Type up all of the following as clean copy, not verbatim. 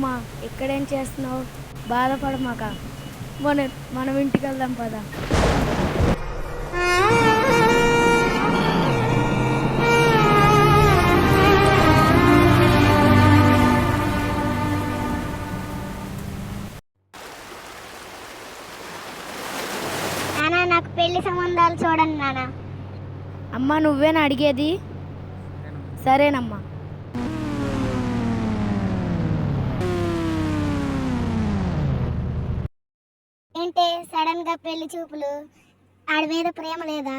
అమ్మా ఇక్కడేం చేస్తున్నావు? బాధపడమాక, మనం ఇంటికి వెళ్దాం పద. నానా, నాకు పెళ్లి సంబంధాలు చూడండి నానా. అమ్మా నువ్వేనా అడిగేది? సరేనమ్మా. ఏంటే సడన్ గా పెళ్లి చూపులు? ఆడి మీద ప్రేమ లేదా?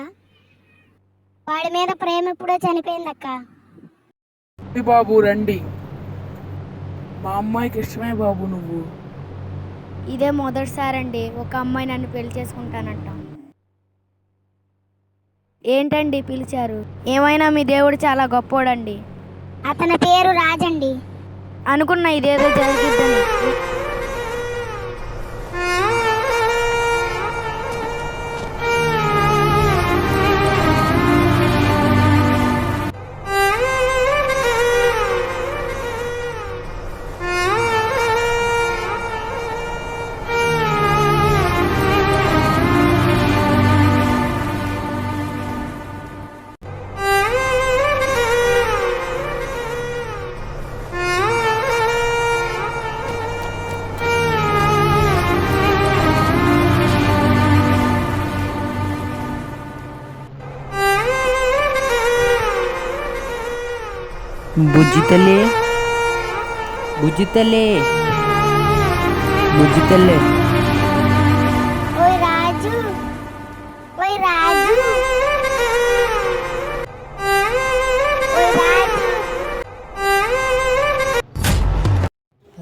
వాడి మీద ప్రేమ ఎప్పుడో చనిపోయిందక్క. బాబు రండి, మా అమ్మాయికి ఇష్టమే బాబు. నువ్వు ఇదే మొదటిసారండి ఒక అమ్మాయి నన్ను పెళ్లి చేసుకుంటానంట. ఏంటండి పిలిచారు? ఏమైనా మీ దేవుడు చాలా గొప్పోడండి. అతని పేరు రాజండి. అనుకున్న ఇదేదో జరిగిద్దని. బుజ్జి తల్లి, బుజ్జి తల్లి, బుజ్జి తల్లి. ఓయ్ రాజు, ఓయ్ రాజు, ఓయ్ రాజు.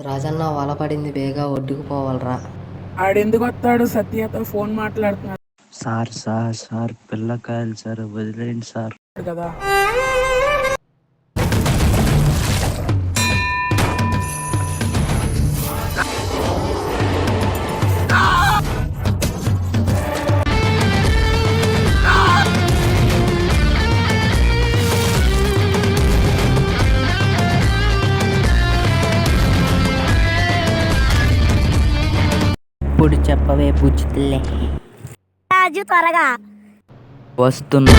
రాజన్న వల పడింది, బేగా ఒడ్డుకు పోవాలరా. ఆడెందుకు వస్తాడు? సత్యతో ఫోన్ మాట్లాడుతున్నాడు సార్ సార్ సార్ పిల్లకాయలు సార్, వదిలేండి సార్. కదా. ఇప్పుడు చెప్పవే బుజ్జి తల్లి. రాజు త్వరగా వస్తున్నా.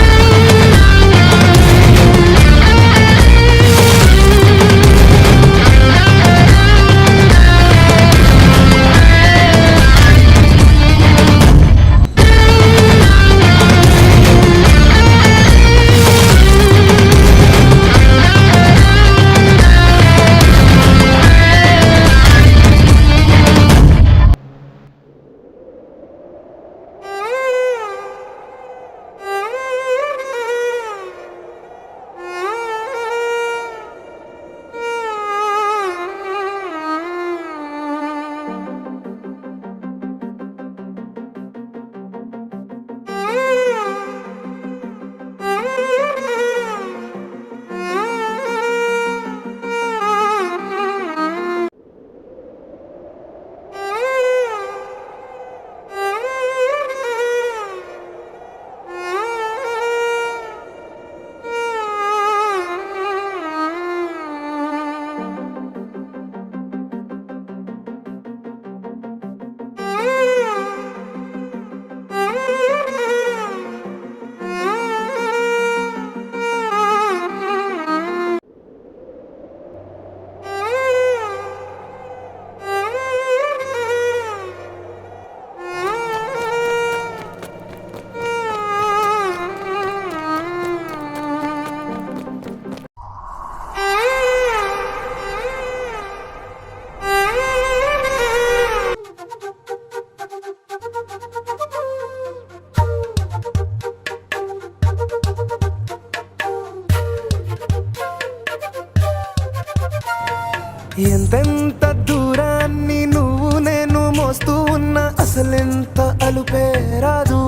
ఎంతెంత దూరాన్ని నువ్వు నేను మోస్తూ ఉన్నా అసలెంత అలుపే రాదు.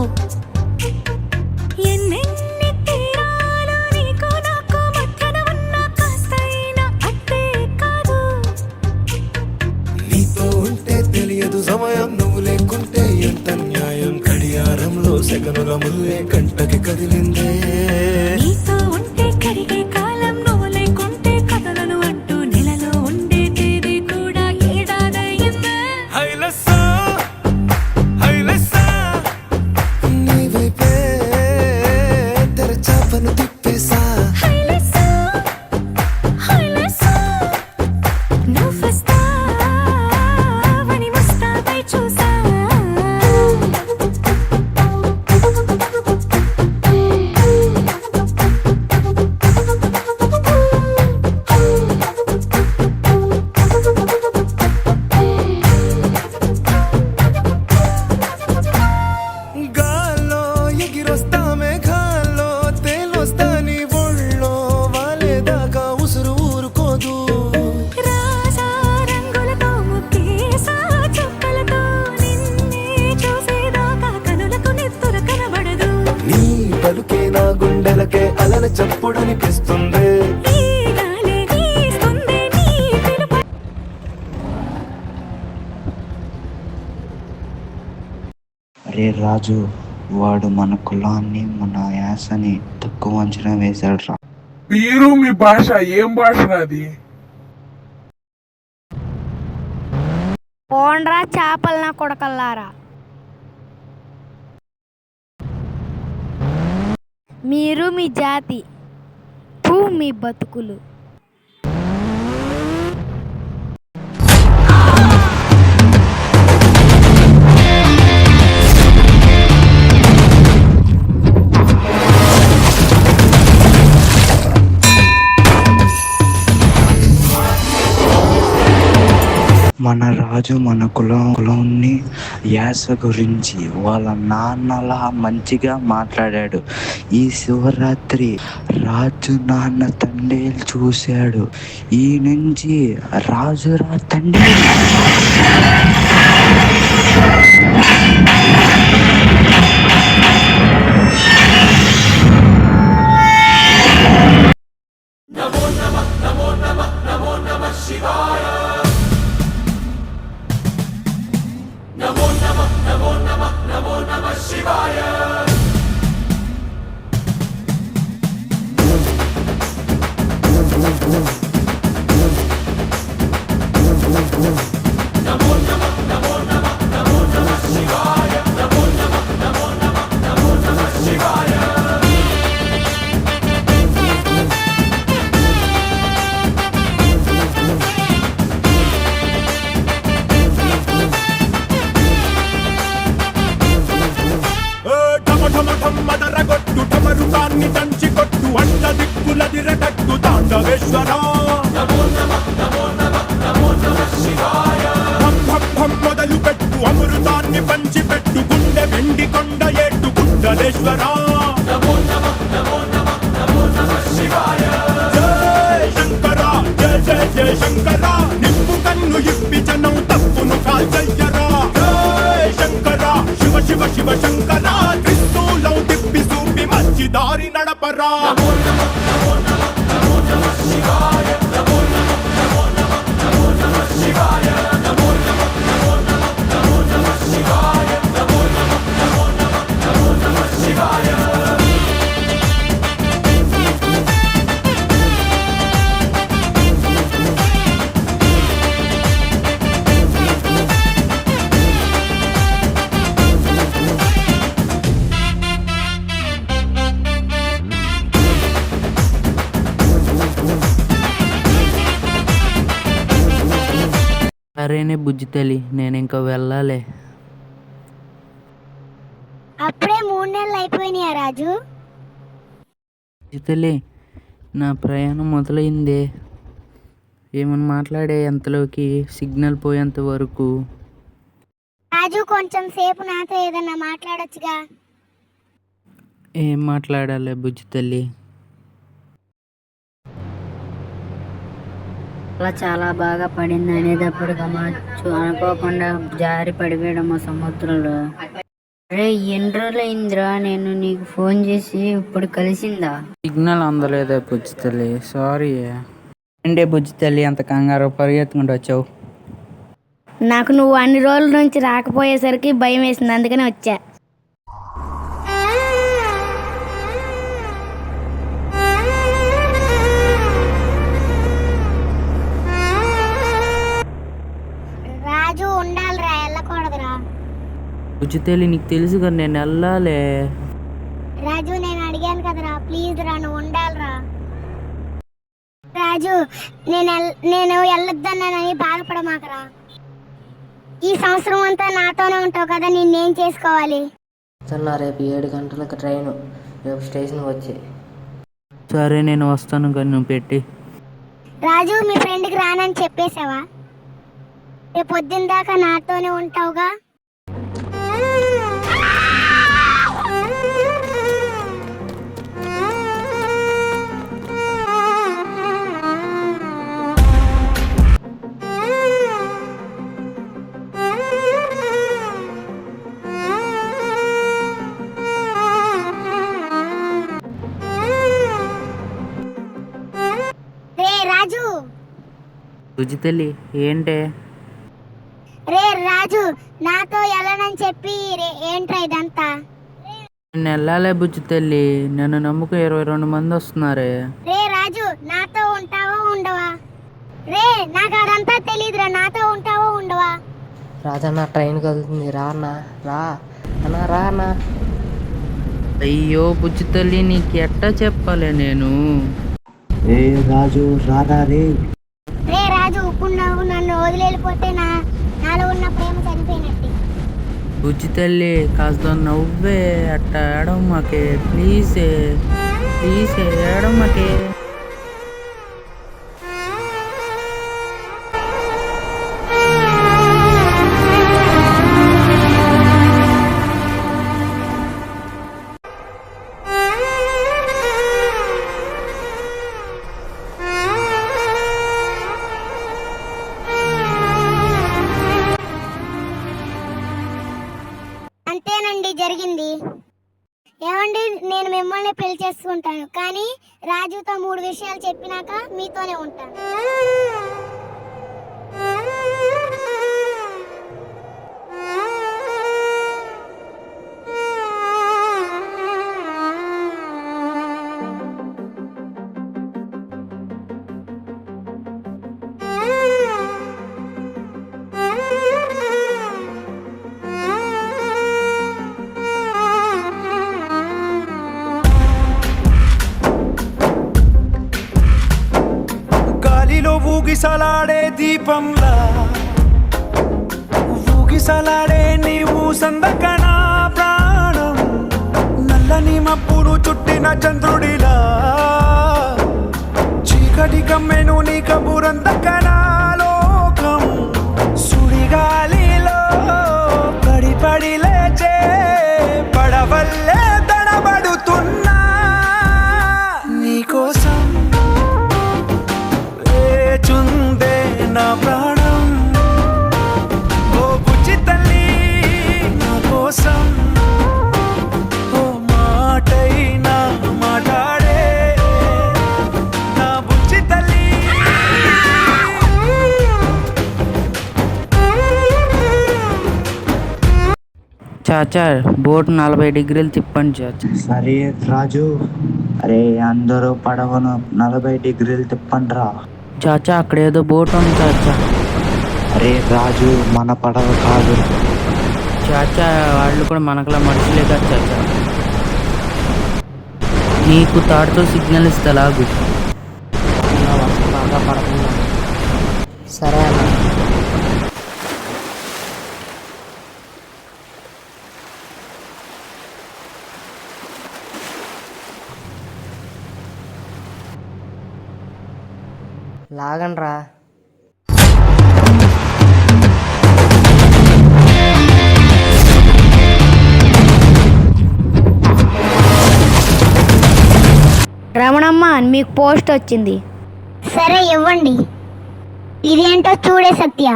ఎన్నెన్ని తీరాలు నీకు నాకు మధ్యన ఉన్న కాస్తైనా అట్టే కాదు. నీతో ఉంటే తెలియదు సమయం, నువ్వు లేకుంటే ఎంత న్యాయం. గడియారంలో సెకనుల ముల్లే కంటకి కదిలిందే. నీతో ఉంటే కరిగే కాలం, నువ్వు లేకుంటే కథలను అంటూ నెలలో ఉండే తేదీ కూడా పలుకే నా గుండెలకే అలల చప్పుడనిపిస్తుంది. ఈ గాలి వీస్తుంది నీ పిలుపు. అరే రాజు, వాడు మన కులాన్ని మన యాసని తక్కువ అంచనా వేశాడు రా. మీరు మీ భాష ఏం భాష అది? పోండ్రా చేపల నా కొడకల్లారా, మీరు మీ జాతి మీ బతుకులు. మన రాజు మన కులాన్ని యాస గురించి వాళ్ళ నాన్నలా మంచిగా మాట్లాడాడు. ఈ శివరాత్రి రాజు నాన్న తండేలు చూశాడు. ఈ నుంచి రాజురా తండేలు. మదరగొట్టు టమరుకాన్ని దంచి కొట్టు అడ్డ దిక్కులదిరగట్టు తాండవేశ్వరా. మొదలు పెట్టు అమృతాన్ని పంచి పెట్టు గుండె వెండి కొండ ఏట్టు గుండలేశ్వరా. జయ శంకర జయ జయ జయ శంకర, నిప్పు కన్ను ఇప్పి జనం తప్పును కాల్చయ్యరా. జయ శంకర శివ శివ శివ శంకర, త్రిశూలం తిప్పి చూపి మంచి దారి నడపరా. సరేనే బుజ్జి తల్లి, నేను ఇంకా వెళ్ళాలి. అప్పుడే 3 నెలలు అయిపోయినాయా రాజు? బుజ్జి తల్లి, నా ప్రయాణం మొదలైందే. ఏమని మాట్లాడే అంతలోకి సిగ్నల్ పోయేంత వరకు. రాజు కొంచెం సేపు నాతో ఏదన్నా మాట్లాడొచ్చుగా. ఏం మాట్లాడాలి బుజ్జి తల్లి? అలా చాలా బాగా పడింది అనేటప్పుడు అనుకోకుండా జారి పడిపోయడం సముద్రంలో. అరే ఎన్ని రోజులు అయిందిరా నేను నీకు ఫోన్ చేసి, ఇప్పుడు కలిసిందా? సిగ్నల్ అందలేదా బుజ్జి తల్లి? సారీ. ఏంటే బుజ్జి తల్లి అంత కంగారు పరిగెత్తుకుంటూ వచ్చావు? నాకు నువ్వు అన్ని రోజుల నుంచి రాకపోయేసరికి భయం వేసింది, అందుకని వచ్చా. రాజు ఉండాలిరా, వెళ్ళకూడదురా. బుజ్జి తల్లి నీకు తెలుసు కదా నేను వెళ్ళాలి. రాజు నేను అడిగాను కదరా, ప్లీజ్ రా, నువ్వు ఉండాలిరా. రాజు నేను వెళ్ళొద్దన్నానని బాధపడమాకరా. ఈ సంవత్సరం అంతా నాతోనే ఉంటావు కదా, నిన్నేం చేసుకోవాలి? రేపు 7 గంటలకు ట్రైను, రేపు స్టేషన్ వచ్చి. సరే నేను వస్తాను కానీ నువ్వు పెట్టి. రాజు మీ ఫ్రెండ్కి రానని చెప్పేశావా? రేపు పొద్దున్న దాకా నాతోనే ఉంటావుగా? బుజ్జి తల్లి ఏంటే? రే రాజు, నాతో వెళ్ళనని చెప్పి ఏంట్రా ఇదంతా? నేను వెళ్ళాలే బుజ్జి తల్లి, నన్ను నమ్ముకు 22 మంది వస్తున్నారే. రే రాజు, నాతో ఉంటావా ఉండవా? రే నాకు అదంతా తెలియదురా, నాతో ఉంటావా ఉండవా? రాజన్న ట్రైన్ కదులుతుంది, రా అన్న, రా అన్న, రా అన్న. అయ్యో బుజ్జి తల్లి, నీకు ఎట్టా చెప్పాలి నేను? ఏ రాజు రారా రే. రే రాజు, ఇప్పుడు నువ్వు నన్ను వదిలేకపోతే నాలో ఉన్న ప్రేమ చనిపోయినట్టే. బుజ్జి తల్లి కాస్త నవ్వే, అట్ట ఏడమ్మకే ప్లీజే, ప్లీజే ఏడమ్మకే. అంతేనండి జరిగింది. ఏమండి, నేను మిమ్మల్ని పెళ్లి చేసుకుంటాను, కానీ రాజుతో 3 విషయాలు చెప్పినాక మీతోనే ఉంటాను. గాలిలో ఊగిసలాడే దీపంలా ఊగిసలాడే నీవు సందకనా ప్రాణం, నల్లని మబ్బులు చుట్టిన చంద్రుడిలా చీకటి కమ్మెను నీ కబురందకనా లోకం, సుడిగాలిలో పడి పడి లేచే పడవల్లే తడబడుతున్నా నీకోసం చుందే నా ప్రాణం. ఓ బుజ్జి తల్లి నా కోసం ఓ మాటైనా మాట్లాడే నా బుజ్జి తల్లి. చాచా బోట్ 40 డిగ్రీలు తిప్పండి చాచా. సరే రాజు. అరే అందరూ పడవను 40 డిగ్రీలు తిప్పండ్రా. చాచా అక్కడ ఏదో బోట్ ఉంది చాచా. అరే రాజు, మన పడవ కాదు. చాచా వాళ్ళు కూడా మనకులా మనుషులే కదా చాచా. నీకు తాడుతో సిగ్నల్ ఇస్తా లాగు. నా వర్షం బాగా పడుతుంది. సరే అన్న. లాగండ్రా. రమణమ్మ, మీకు పోస్ట్ వచ్చింది. సరే ఇవ్వండి. ఇదేంటో చూడే సత్య.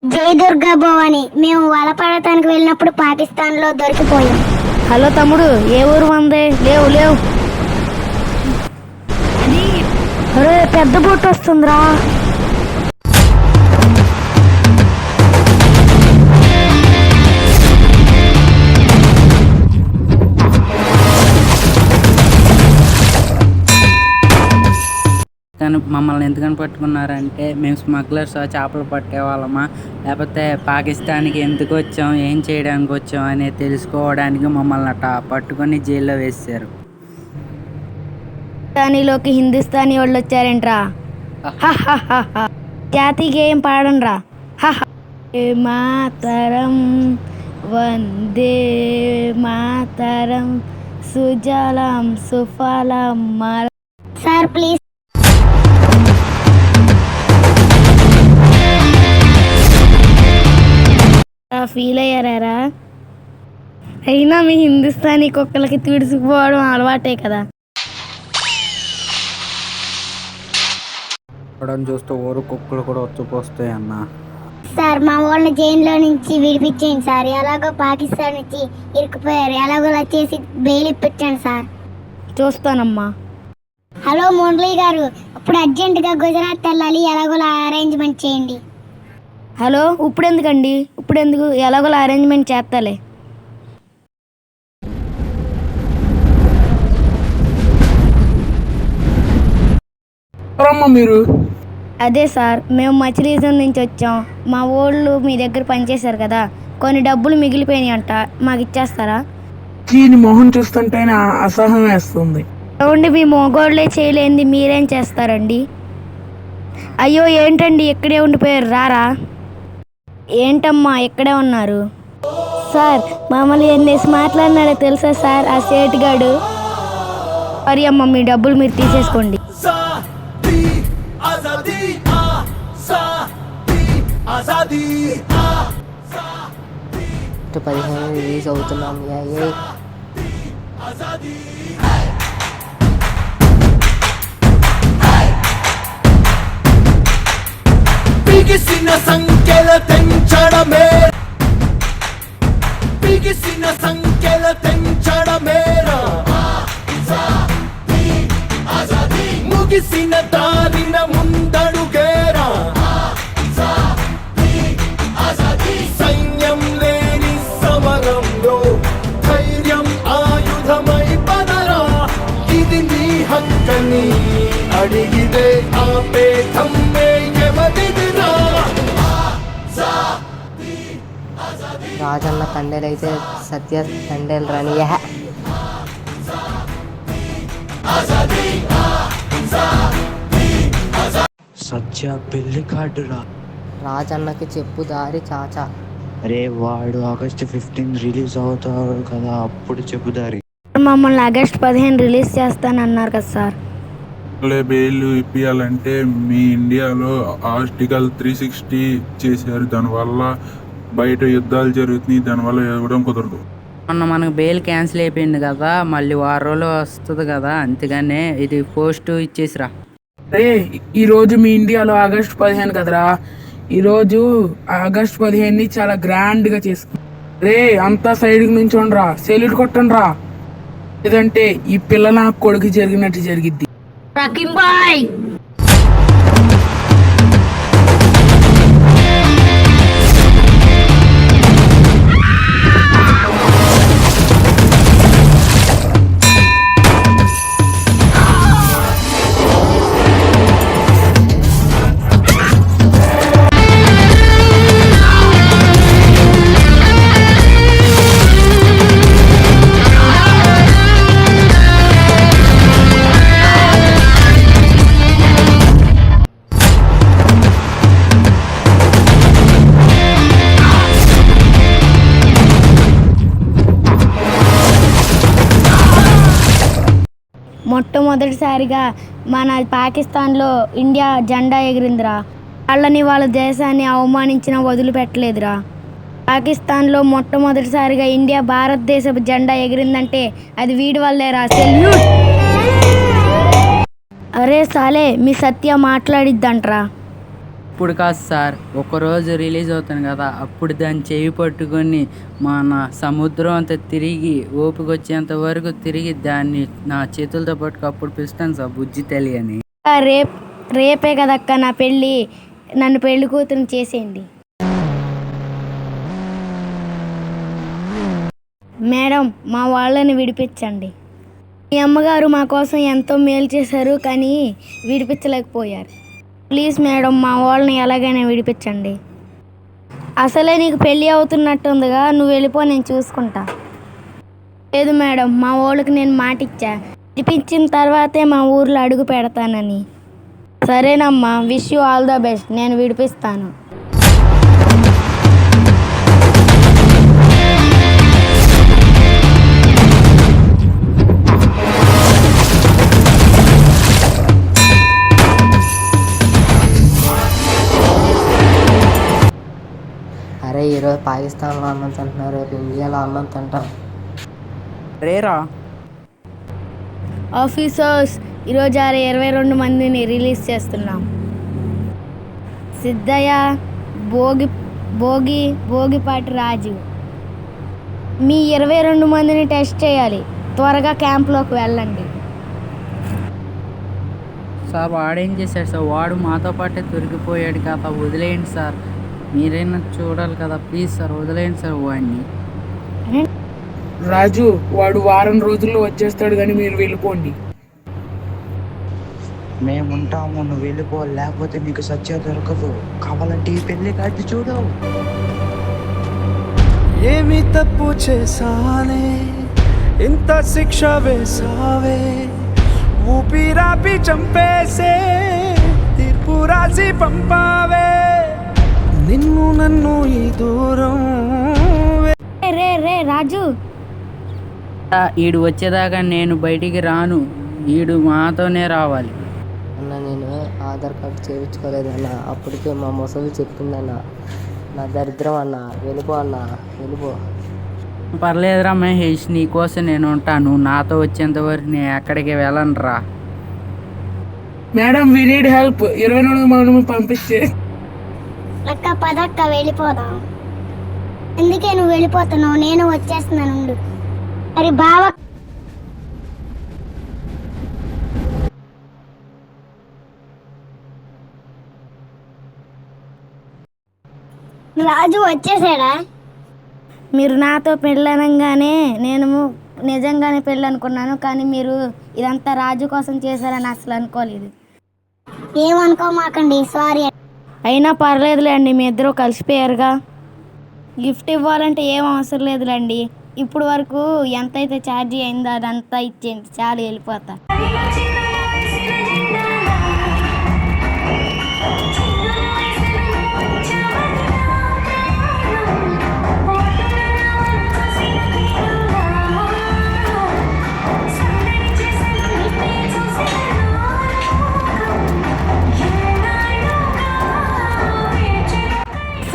జై దుర్గా భవాని, మేము వలపడటానికి వెళ్ళినప్పుడు పాకిస్తాన్లో దొరికిపోయాం. హలో తమ్ముడు, ఏ ఊరు మంది? లేవు లేవు. అరే పెద్ద బోట్ వస్తుందిరా. కానీ మమ్మల్ని ఎందుకని పట్టుకున్నారంటే మేము స్మగ్లర్స్ చేపలు పట్టేవాళ్ళమా, లేకపోతే పాకిస్తాన్కి ఎందుకు వచ్చాం, ఏం చేయడానికి వచ్చాం అనేది తెలుసుకోవడానికి మమ్మల్ని అట్లా పట్టుకొని జైల్లో వేసారు. హిందుస్థానీలోకి హిందుస్థానీ వాళ్ళు వచ్చారేంట్రా? జాతీయ గేయం పాడండ్రా. మాతరం వందే మాతరం సుజలం సుఫలం. Sir please. ఫీల్ అయ్యారా? అయినా మీ హిందుస్థానీ కుక్కలకి తీడుచుకుపోవడం అలవాటే కదా. చూస్తే ఊరు కుక్కలు కూడా వచ్చిపోస్తాయి అన్న. సార్ మా వాళ్ళని జైల్లో నుంచి విడిపించేయండి సార్. ఎలాగో పాకిస్తాన్ నుంచి ఇరుక్కుపోయారు, ఎలాగో వచ్చేసి బెయిల్ ఇప్పించండి సార్. చూస్తానమ్మా. హలో మురళి గారు, ఇప్పుడు అర్జెంటుగా గుజరాత్ వెళ్ళాలి, ఎలాగోలా అరేంజ్మెంట్ చేయండి. హలో, ఇప్పుడు ఎందుకండి? ఇప్పుడు ఎందుకు? ఎలాగోలా అరేంజ్మెంట్ చేస్తాలే. ఎవరమ్మా మీరు? అదే సార్, మేము మచిలీజం నుంచి వచ్చాం. మా ఊళ్ళు మీ దగ్గర పనిచేశారు కదా, కొన్ని డబ్బులు మిగిలిపోయినాయి అంట, మాకు ఇచ్చేస్తారా? దీని మొహం చూస్తుంటేనే అసహ్యం వేస్తుంది. ఏమండి, మీ మగోళ్ళే చేయలేంది మీరేం చేస్తారండి? అయ్యో ఏంటండి ఇక్కడే ఉండిపోయారు, రారా? ఏంటమ్మా ఇక్కడే ఉన్నారు? సార్, మమ్మల్ని ఎన్నేసి మాట్లాడినాడో తెలుసా సార్ ఆ సేట్ గాడు? సారీ అమ్మ, మీ డబ్బులు మీరు తీసేసుకోండి. आजादी आजादी 15 రిలీజ్ అవుతున్నాం. ఏ బిగిసిన సంఖ్యల తెంచడమే, బిగిసిన సంఖ్యల తెంచడమేరా ముగిసిన దారిన ముందడుగేరా, సైన్యం లేని సమరంలో ధైర్యం ఆయుధమై పదరా, ఇది నీ హక్కని అడిగితే ఆపే ధమ్మే ఎవరిదిరా. రాజన్న తండేలు అయితే సత్య తండేలు రాని. సత్య పెళ్లి కార్డురా. రాజన్నకి చెప్పు దారి చాచా. అరే వాడు ఆగస్ట్ 15 రిలీజ్ అవుతాడు కదా, అప్పుడు చెప్పుదారి. మమ్మల్ని ఆగస్ట్ 15 రిలీజ్ చేస్తానన్నారు కదా సార్. బెయిల్ ఇప్పియాలంటే మీ ఇండియాలో ఆర్టికల్ 360 చేశారు, దానివల్ల బయట యుద్ధాలు జరుగుతున్నాయి, దానివల్ల ఇవ్వడం కుదరదు. మొన్న మనకు బెయిల్ క్యాన్సిల్ అయిపోయింది కదా, మళ్ళీ 6 రోజులు వస్తుంది కదా, అంతేగానే ఇది పోస్ట్ ఇచ్చేసిరా. రే, ఈరోజు మీ ఇండియాలో ఆగస్ట్ 15 కదరా, ఈరోజు ఆగస్ట్ 15ని చాలా గ్రాండ్గా చేసుకున్నాం. రే, అంతా సైడ్కి నుంచి ఉండరా, సెల్యూట్ కొట్టండి రా, లేదంటే ఈ పిల్ల నా కొడుకు జరిగినట్టు జరిగిద్ది. మొట్టమొదటిసారిగా మన పాకిస్తాన్లో ఇండియా జెండా ఎగిరిందిరా. వాళ్ళని వాళ్ళ దేశాన్ని అవమానించిన వదిలిపెట్టలేదురా. పాకిస్తాన్లో మొట్టమొదటిసారిగా ఇండియా భారతదేశపు జెండా ఎగిరిందంటే అది వీడి వల్లేరా. సెల్యూట్. అరే సాలే, మీ సత్య మాట్లాడిద్దంట్రా. ఇప్పుడు కాదు సార్, ఒకరోజు రిలీజ్ అవుతాను కదా, అప్పుడు దాన్ని చేయి పట్టుకొని మన సముద్రం అంతా తిరిగి ఓపిక వచ్చేంత వరకు తిరిగి దాన్ని నా చేతులతో పట్టుకు అప్పుడు పిలుస్తాను సార్ బుజ్జి తల్లి అని. రేపే కదక్క నా పెళ్ళి, నన్ను పెళ్లి కూతురు చేసేయండి. మేడం, మా వాళ్ళని విడిపించండి. మీ అమ్మగారు మా కోసం ఎంతో మేలు చేశారు, కానీ విడిపించలేకపోయారు. ప్లీజ్ మేడం, మా వాళ్ళని ఎలాగైనా విడిపించండి. అసలే నీకు పెళ్ళి అవుతున్నట్టుందిగా, నువ్వు వెళ్ళిపో, నేను చూసుకుంటా. లేదు మేడం, మా వాళ్ళకి నేను మాట ఇచ్చా, విడిపించిన తర్వాతే మా ఊర్లో అడుగు పెడతానని. సరేనమ్మా, wish you all the best, నేను విడిపిస్తాను. అరే ఈరోజు పాకిస్తాన్లో అన్నం తింటున్నారు, రేపు ఇండియాలో అన్నం తింటాం. రేరా ఆఫీసర్స్, ఈరోజు 22 మందిని రిలీజ్ చేస్తున్నాం. సిద్ధయ్య, భోగిపాటి రాజు, మీ 22 మందిని టెస్ట్ చేయాలి. త్వరగా క్యాంప్లోకి వెళ్ళండి. సార్ వాడేం చేశాడు సార్? వాడు మాతో పాటే దొరికిపోయాడు కదా, వదిలేయండి సార్. మీరైనా చూడాలి కదా, ప్లీజ్ సార్ వదిలేయండి సార్ వాడిని. రాజు, వాడు వారం రోజుల్లో వచ్చేస్తాడు, కానీ మీరు వెళ్ళిపోండి. మేముంటాము, నువ్వు వెళ్ళిపో, లేకపోతే నీకు సత్య దొరకదు. కావాలంటే ఈ పెళ్లి కార్డు చూడు. ఏమి తప్పు చేసానే, ఇంత శిక్ష వేసావే, ఊపిరాపి చంపేసే, తీర్పు రాసి పంపావే, నిన్ను నన్ను ఈ దూరం. రే రే రాజు, ఈడు వచ్చేదాకా నేను బయటికి రాను, ఈడు మాతోనే రావాలి. అన్న నేను ఆధార్ కార్డు చేయించుకోలేదన్న, అప్పటికే మా ముసలి చెప్పిందన్న. నా దరిద్రం అన్న, వెళ్ళిపో అన్న, వెళ్ళిపో. పర్లేదురా మహేష్, నీకోసం నేను ఉంటాను. నాతో వచ్చేంత వరకు నేను ఎక్కడికి వెళ్ళను రా. Madam, we need help. 24 మనం పంపిస్తే. అక్క పదక్క వెళ్ళిపోదాం. ఎందుకే నువ్వు వెళ్ళిపోతున్నావు? నేను వచ్చేస్తున్నాను ఉండు. మరి బావ రాజు వచ్చేసాడా? మీరు నాతో పెళ్ళనగానే నేను నిజంగానే పెళ్ళి అనుకున్నాను, కానీ మీరు ఇదంతా రాజు కోసం చేశారని అసలు అనుకోలేదు. ఏమనుకోమాకండి, సారీ. అయినా పర్లేదులేండి, మీ ఇద్దరు కలిసిపోయారుగా. గిఫ్ట్ ఇవ్వాలంటే ఏం అవసరం లేదులేండి. ఇప్పుడు వరకు ఎంతైతే ఛార్జీ అయిందో అదంతా ఇచ్చేయండి, చాలు, వెళ్ళిపోతా.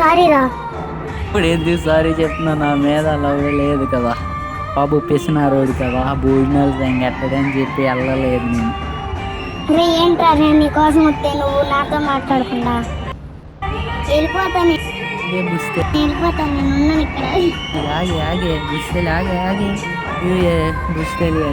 సారీ రా. ఇప్పుడు ఎందుకు సారీ చెప్తున్నా? నా మీద లవ్ లేదు కదా బాబు, పిసినారోడు కదా, భోజనాలు సంగెట్టడని చెప్పి వెళ్ళలేదు నేను. రే ఏంట్రా, నేను నీకోసం వస్తే నువ్వు నాతో మాట్లాడకుండా వెళ్ళిపోతాను. వెళ్ళిపోతాను, నేను ఉన్నాను ఇక్కడ. ఆగే ఆగే బుస్తెలు ఆగే ఆగే బుస్తెలు